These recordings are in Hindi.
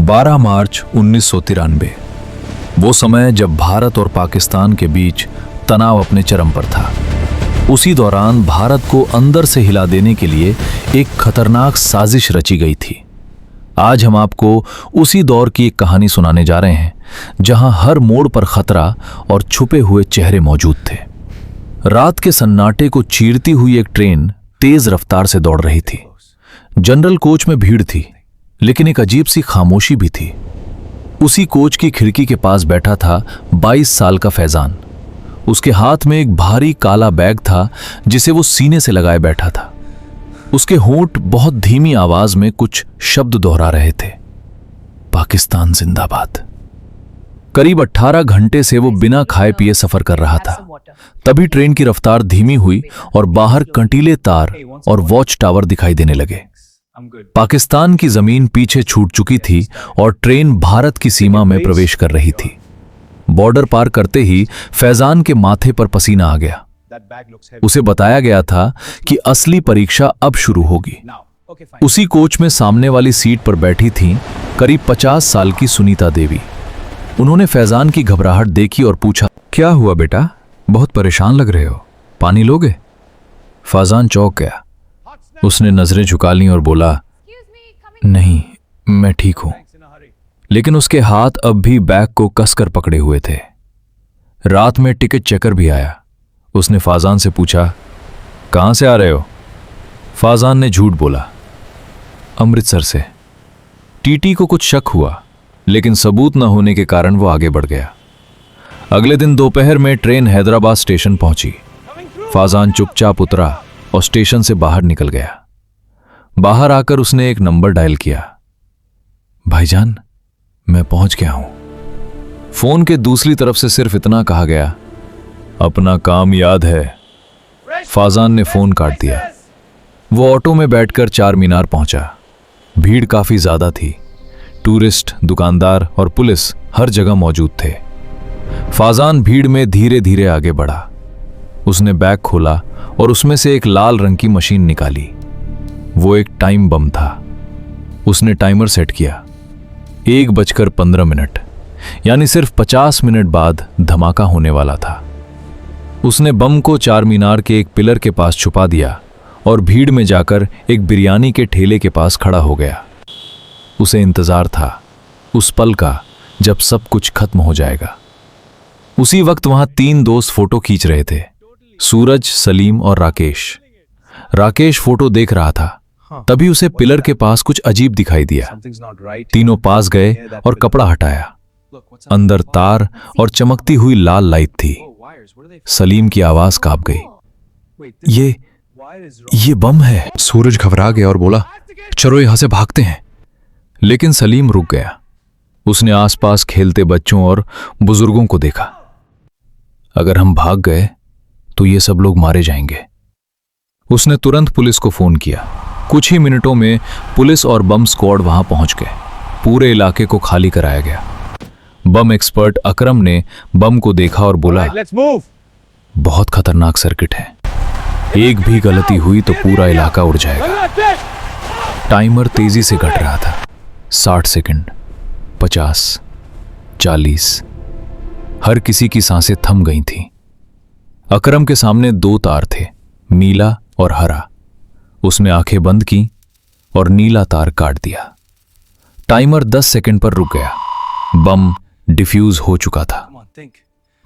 12 मार्च 1993। वो समय जब भारत और पाकिस्तान के बीच तनाव अपने चरम पर था। उसी दौरान भारत को अंदर से हिला देने के लिए एक खतरनाक साजिश रची गई थी। आज हम आपको उसी दौर की एक कहानी सुनाने जा रहे हैं, जहां हर मोड़ पर खतरा और छुपे हुए चेहरे मौजूद थे। रात के सन्नाटे को चीरती हुई एक ट्रेन तेज रफ्तार से दौड़ रही थी। जनरल कोच में भीड़ थी, लेकिन एक अजीब सी खामोशी भी थी। उसी कोच की खिड़की के पास बैठा था 22 साल का फैजान। उसके हाथ में एक भारी काला बैग था, जिसे वो सीने से लगाए बैठा था। उसके होंठ बहुत धीमी आवाज में कुछ शब्द दोहरा रहे थे, पाकिस्तान जिंदाबाद। करीब 18 घंटे से वो बिना खाए पिए सफर कर रहा था। तभी ट्रेन की रफ्तार धीमी हुई और बाहर कंटीले तार और वॉच टावर दिखाई देने लगे। पाकिस्तान की जमीन पीछे छूट चुकी थी और ट्रेन भारत की सीमा में प्रवेश कर रही थी। बॉर्डर पार करते ही फैजान के माथे पर पसीना आ गया। उसे बताया गया था कि असली परीक्षा अब शुरू होगी। उसी कोच में सामने वाली सीट पर बैठी थीं करीब 50 साल की सुनीता देवी। उन्होंने फैजान की घबराहट देखी और पूछा, क्या हुआ बेटा, बहुत परेशान लग रहे हो, पानी लोगे? फैजान चौंक गया। उसने नजरें झुका लीं और बोला, नहीं, मैं ठीक हूं। लेकिन उसके हाथ अब भी बैग को कसकर पकड़े हुए थे। रात में टिकट चेकर भी आया। उसने फैजान से पूछा, कहां से आ रहे हो? फैजान ने झूठ बोला, अमृतसर से। टीटी को कुछ शक हुआ, लेकिन सबूत न होने के कारण वो आगे बढ़ गया। अगले दिन दोपहर में ट्रेन हैदराबाद स्टेशन पहुंची। फैजान चुपचाप उतरा और स्टेशन से बाहर निकल गया। बाहर आकर उसने एक नंबर डायल किया। भाईजान, मैं पहुंच गया हूं। फोन के दूसरी तरफ से सिर्फ इतना कहा गया, अपना काम याद है। फैजान ने फोन काट दिया। वो ऑटो में बैठकर चार मीनार पहुंचा। भीड़ काफी ज्यादा थी। टूरिस्ट, दुकानदार और पुलिस हर जगह मौजूद थे। फैजान भीड़ में धीरे धीरे आगे बढ़ा। उसने बैग खोला और उसमें से एक लाल रंग की मशीन निकाली। वो एक टाइम बम था। उसने टाइमर सेट किया। 1:15, यानी सिर्फ 50 मिनट बाद धमाका होने वाला था। उसने बम को चार मीनार के एक पिलर के पास छुपा दिया और भीड़ में जाकर एक बिरयानी के ठेले के पास खड़ा हो गया। उसे इंतजार था उस पल का जब सब कुछ खत्म हो जाएगा। उसी वक्त वहां 3 दोस्त फोटो खींच रहे थे, सूरज, सलीम और राकेश। राकेश फोटो देख रहा था। तभी उसे पिलर के पास कुछ अजीब दिखाई दिया। तीनों पास गए और कपड़ा हटाया। अंदर तार और चमकती हुई लाल लाइट थी। सलीम की आवाज कांप गई, ये बम है। सूरज घबरा गया और बोला, चलो यहां से भागते हैं। लेकिन सलीम रुक गया। उसने आसपास खेलते बच्चों और बुजुर्गों को देखा। अगर हम भाग गए तो ये सब लोग मारे जाएंगे। उसने तुरंत पुलिस को फोन किया। कुछ ही मिनटों में पुलिस और बम स्क्वाड वहां पहुंच गए। पूरे इलाके को खाली कराया गया। बम एक्सपर्ट अकरम ने बम को देखा और बोला, बहुत खतरनाक सर्किट है, एक भी गलती हुई तो पूरा इलाका उड़ जाएगा। टाइमर तेजी से घट रहा था। 60 सेकंड, 50, 40। हर किसी की सांसें थम गई थीं। अकरम के सामने 2 तार थे, नीला और हरा। उसने आंखें बंद की और नीला तार काट दिया। टाइमर 10 सेकंड पर रुक गया। बम डिफ्यूज हो चुका था।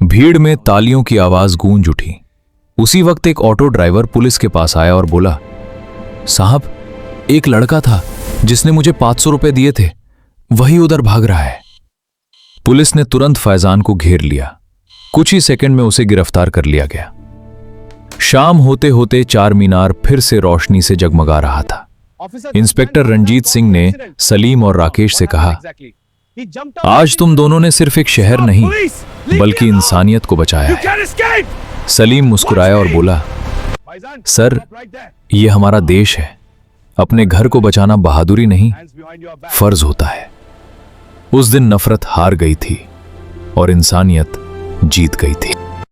भीड़ में तालियों की आवाज गूंज उठी। उसी वक्त एक ऑटो ड्राइवर पुलिस के पास आया और बोला, साहब, एक लड़का था जिसने मुझे 500 रुपए दिए थे, वही उधर भाग रहा है। पुलिस ने तुरंत फैजान को घेर लिया। कुछ ही सेकंड में उसे गिरफ्तार कर लिया गया। शाम होते होते चार मीनार फिर से रोशनी से जगमगा रहा था। इंस्पेक्टर रंजीत सिंह ने सलीम और राकेश से कहा, आज तुम दोनों ने सिर्फ एक शहर नहीं बल्कि इंसानियत को बचाया है। सलीम मुस्कुराया और बोला, सर, ये हमारा देश है। अपने घर को बचाना बहादुरी नहीं, फर्ज होता है। उस दिन नफरत हार गई थी और इंसानियत जीत गई थी।